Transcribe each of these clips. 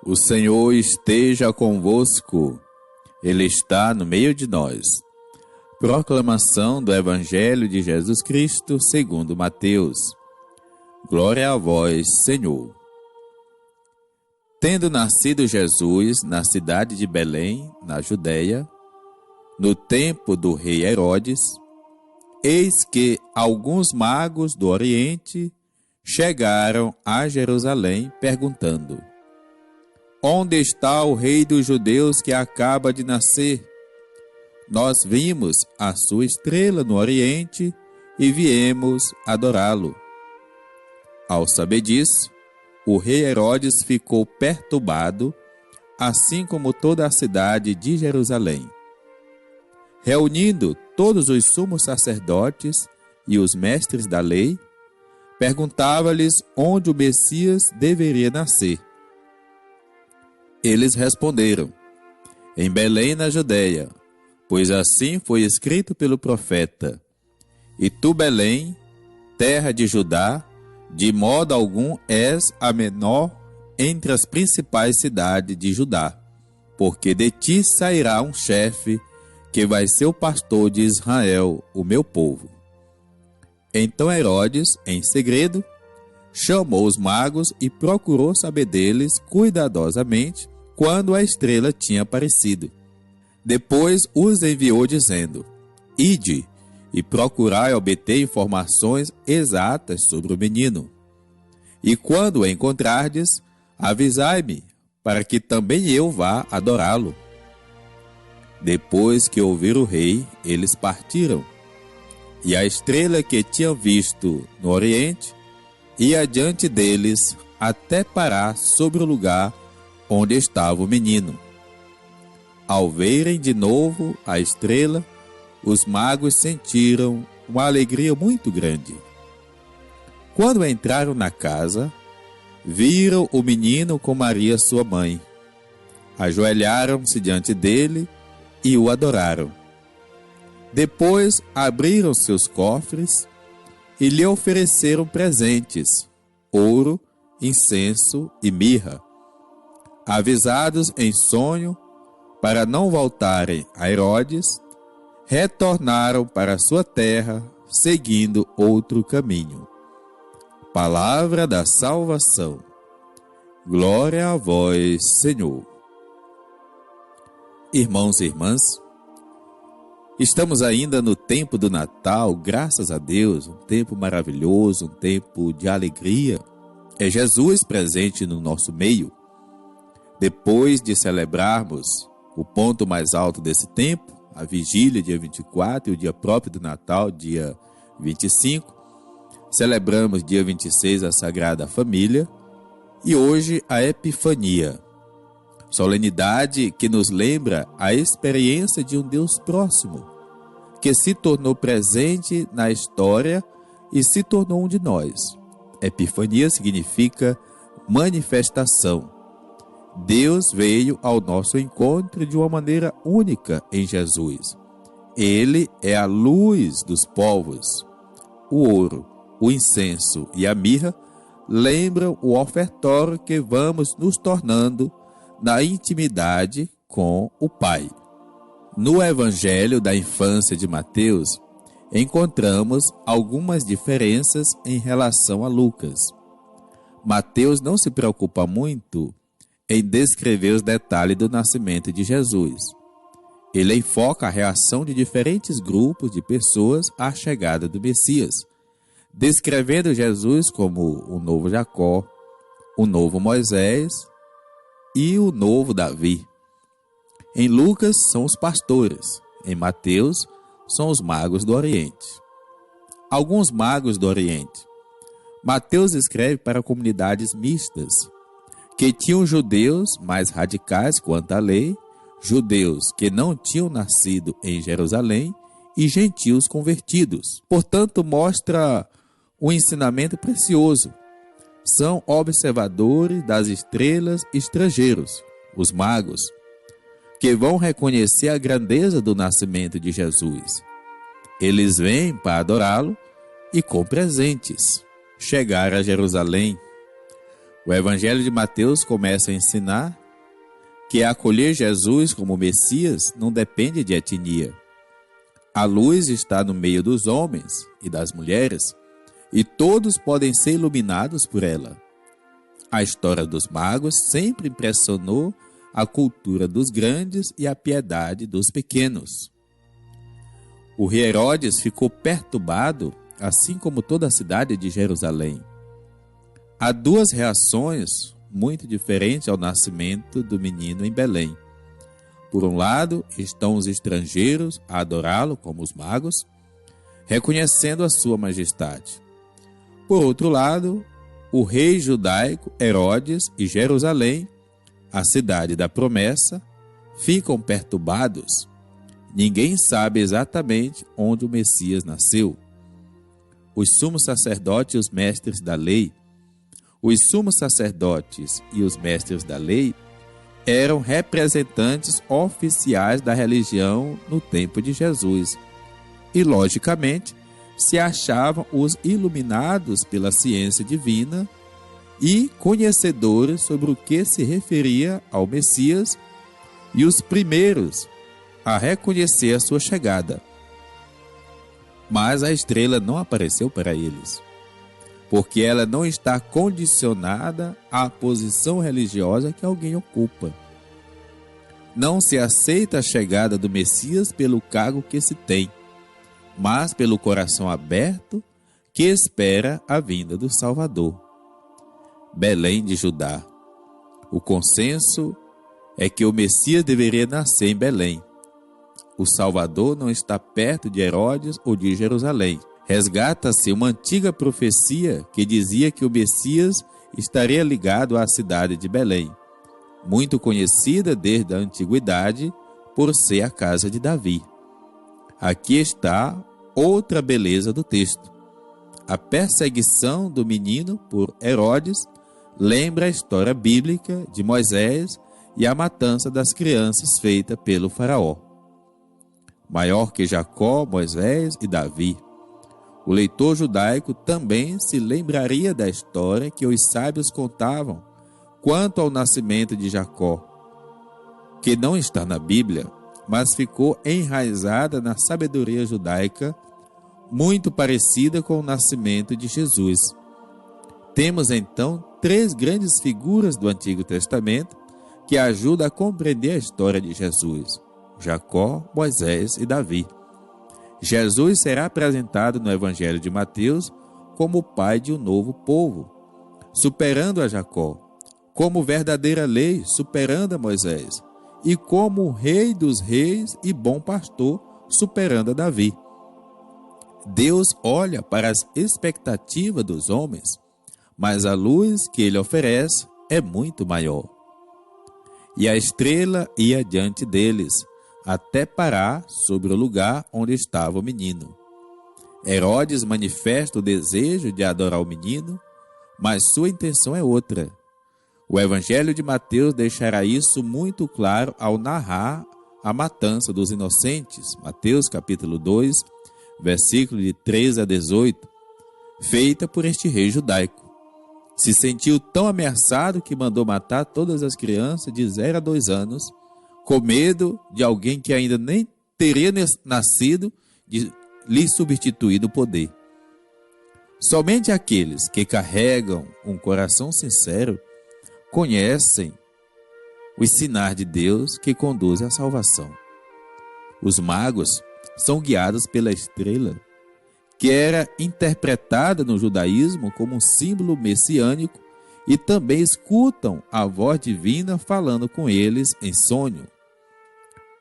O Senhor esteja convosco, Ele está no meio de nós. Proclamação do Evangelho de Jesus Cristo segundo Mateus. Glória a vós, Senhor. Tendo nascido Jesus na cidade de Belém, na Judéia, no tempo do rei Herodes, eis que alguns magos do Oriente chegaram a Jerusalém perguntando: onde está o rei dos judeus que acaba de nascer? Nós vimos a sua estrela no Oriente e viemos adorá-lo. Ao saber disso, o rei Herodes ficou perturbado, assim como toda a cidade de Jerusalém. Reunindo todos os sumos sacerdotes e os mestres da lei, perguntava-lhes onde o Messias deveria nascer. Eles responderam: em Belém, na Judéia, pois assim foi escrito pelo profeta: e tu, Belém, terra de Judá, de modo algum és a menor entre as principais cidades de Judá, porque de ti sairá um chefe que vai ser o pastor de Israel, o meu povo. Então Herodes, em segredo, chamou os magos e procurou saber deles cuidadosamente quando a estrela tinha aparecido. Depois os enviou dizendo: ide e procurai obter informações exatas sobre o menino. E quando o encontrardes, avisai-me, para que também eu vá adorá-lo. Depois que ouviram o rei, eles partiram. E a estrela que tinham visto no Oriente ia adiante deles até parar sobre o lugar onde estava o menino. Ao verem de novo a estrela, os magos sentiram uma alegria muito grande. Quando entraram na casa, viram o menino com Maria, sua mãe. Ajoelharam-se diante dele e o adoraram. Depois abriram seus cofres e lhe ofereceram presentes: ouro, incenso e mirra. Avisados em sonho para não voltarem a Herodes, retornaram para sua terra, seguindo outro caminho. Palavra da salvação. Glória a vós, Senhor. Irmãos e irmãs, estamos ainda no tempo do Natal, graças a Deus, um tempo maravilhoso, um tempo de alegria. É Jesus presente no nosso meio. Depois de celebrarmos o ponto mais alto desse tempo, a vigília, dia 24, e o dia próprio do Natal, dia 25, celebramos dia 26 a Sagrada Família e hoje a Epifania, solenidade que nos lembra a experiência de um Deus próximo, que se tornou presente na história e se tornou um de nós. Epifania significa manifestação. Deus veio ao nosso encontro de uma maneira única em Jesus. Ele é a luz dos povos. O ouro, o incenso e a mirra lembram o ofertório que vamos nos tornando na intimidade com o Pai. No Evangelho da infância de Mateus, encontramos algumas diferenças em relação a Lucas. Mateus não se preocupa muito em descrever os detalhes do nascimento de Jesus. Ele enfoca a reação de diferentes grupos de pessoas à chegada do Messias, descrevendo Jesus como o novo Jacó, o novo Moisés e o novo Davi. Em Lucas são os pastores, em Mateus são os magos do Oriente. Alguns magos do Oriente. Mateus escreve para comunidades mistas, que tinham judeus mais radicais quanto à lei, judeus que não tinham nascido em Jerusalém e gentios convertidos. Portanto, mostra um ensinamento precioso. São observadores das estrelas estrangeiros, os magos, que vão reconhecer a grandeza do nascimento de Jesus. Eles vêm para adorá-lo e com presentes. Chegar a Jerusalém, O Evangelho de Mateus começa a ensinar que acolher Jesus como Messias não depende de etnia. A luz está no meio dos homens e das mulheres, e todos podem ser iluminados por ela. A história dos magos sempre impressionou a cultura dos grandes e a piedade dos pequenos. O rei Herodes ficou perturbado, assim como toda a cidade de Jerusalém. Há duas reações muito diferentes ao nascimento do menino em Belém. Por um lado, estão os estrangeiros a adorá-lo como os magos, reconhecendo a sua majestade. Por outro lado, o rei judaico Herodes e Jerusalém, a cidade da promessa, ficam perturbados. Ninguém sabe exatamente onde o Messias nasceu. Os sumos sacerdotes e os mestres da lei, eram representantes oficiais da religião no tempo de Jesus e, logicamente, se achavam os iluminados pela ciência divina e conhecedores sobre o que se referia ao Messias e os primeiros a reconhecer a sua chegada. Mas a estrela não apareceu para eles, porque ela não está condicionada à posição religiosa que alguém ocupa. Não se aceita a chegada do Messias pelo cargo que se tem, mas pelo coração aberto que espera a vinda do Salvador. Belém de Judá. O consenso é que o Messias deveria nascer em Belém. O Salvador não está perto de Herodes ou de Jerusalém. Resgata-se uma antiga profecia que dizia que o Messias estaria ligado à cidade de Belém, muito conhecida desde a antiguidade por ser a casa de Davi. Aqui está outra beleza do texto. A perseguição do menino por Herodes lembra a história bíblica de Moisés e a matança das crianças feita pelo faraó. Maior que Jacó, Moisés e Davi, o leitor judaico também se lembraria da história que os sábios contavam quanto ao nascimento de Jacó, que não está na Bíblia, mas ficou enraizada na sabedoria judaica, muito parecida com o nascimento de Jesus. Temos então três grandes figuras do Antigo Testamento que ajudam a compreender a história de Jesus: Jacó, Moisés e Davi. Jesus será apresentado no Evangelho de Mateus como o pai de um novo povo, superando a Jacó, como verdadeira lei, superando a Moisés, e como o rei dos reis e bom pastor, superando a Davi. Deus olha para as expectativas dos homens, mas a luz que ele oferece é muito maior. E a estrela ia diante deles, até parar sobre o lugar onde estava o menino. Herodes manifesta o desejo de adorar o menino, mas sua intenção é outra. O Evangelho de Mateus deixará isso muito claro ao narrar a matança dos inocentes, Mateus capítulo 2, versículo de 13 a 18, feita por este rei judaico. Se sentiu tão ameaçado que mandou matar todas as crianças de 0 a 2 anos, com medo de alguém que ainda nem teria nascido de lhe substituir no poder. Somente aqueles que carregam um coração sincero conhecem os sinais de Deus que conduzem à salvação. Os magos são guiados pela estrela, que era interpretada no judaísmo como um símbolo messiânico, e também escutam a voz divina falando com eles em sonho.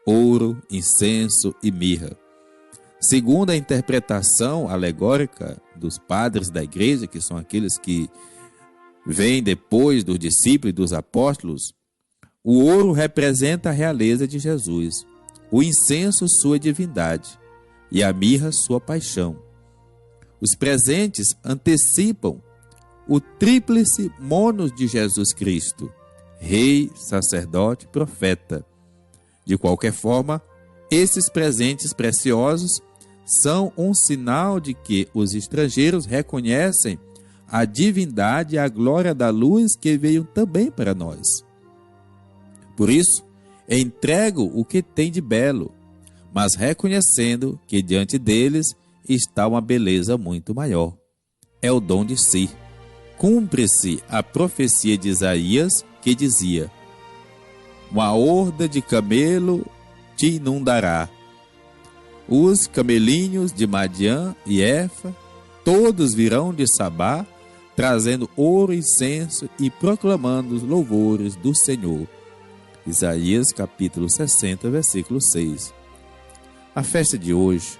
Ouro, incenso e mirra. Segundo a interpretação alegórica dos padres da igreja, que são aqueles que vêm depois dos discípulos e dos apóstolos, o ouro representa a realeza de Jesus, o incenso sua divindade e a mirra sua paixão. Os presentes antecipam o tríplice monos de Jesus Cristo, rei, sacerdote, profeta. De qualquer forma, esses presentes preciosos são um sinal de que os estrangeiros reconhecem a divindade e a glória da luz que veio também para nós. Por isso, entrego o que tem de belo, mas reconhecendo que diante deles está uma beleza muito maior. É o dom de si. Cumpre-se a profecia de Isaías que dizia: uma horda de camelo te inundará. Os camelinhos de Madiã e Efa, todos virão de Sabá, trazendo ouro e incenso e proclamando os louvores do Senhor. Isaías capítulo 60, versículo 6. A festa de hoje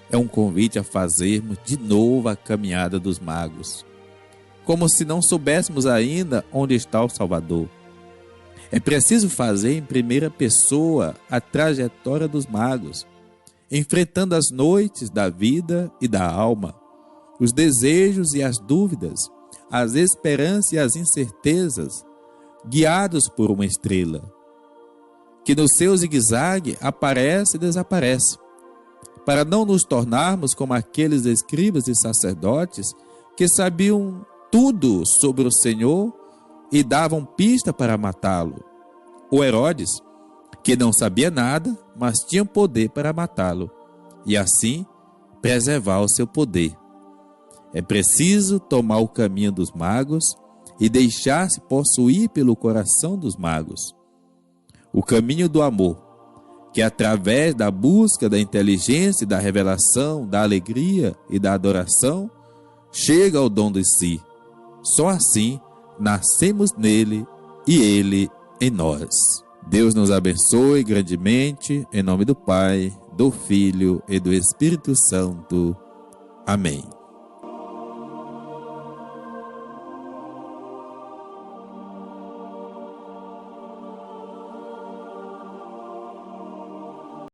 é um convite a fazermos de novo a caminhada dos magos, como se não soubéssemos ainda onde está o Salvador. É preciso fazer em primeira pessoa a trajetória dos magos, enfrentando as noites da vida e da alma, os desejos e as dúvidas, as esperanças e as incertezas, guiados por uma estrela, que no seu zigue-zague aparece e desaparece, para não nos tornarmos como aqueles escribas e sacerdotes que sabiam tudo sobre o Senhor e davam pista para matá-lo. O Herodes, que não sabia nada, mas tinha poder para matá-lo, e assim preservar o seu poder. É preciso tomar o caminho dos magos e deixar-se possuir pelo coração dos magos. O caminho do amor, que através da busca da inteligência e da revelação, da alegria e da adoração, chega ao dom de si. Só assim nascemos nele e ele em nós. Deus nos abençoe grandemente, em nome do Pai, do Filho e do Espírito Santo. Amém.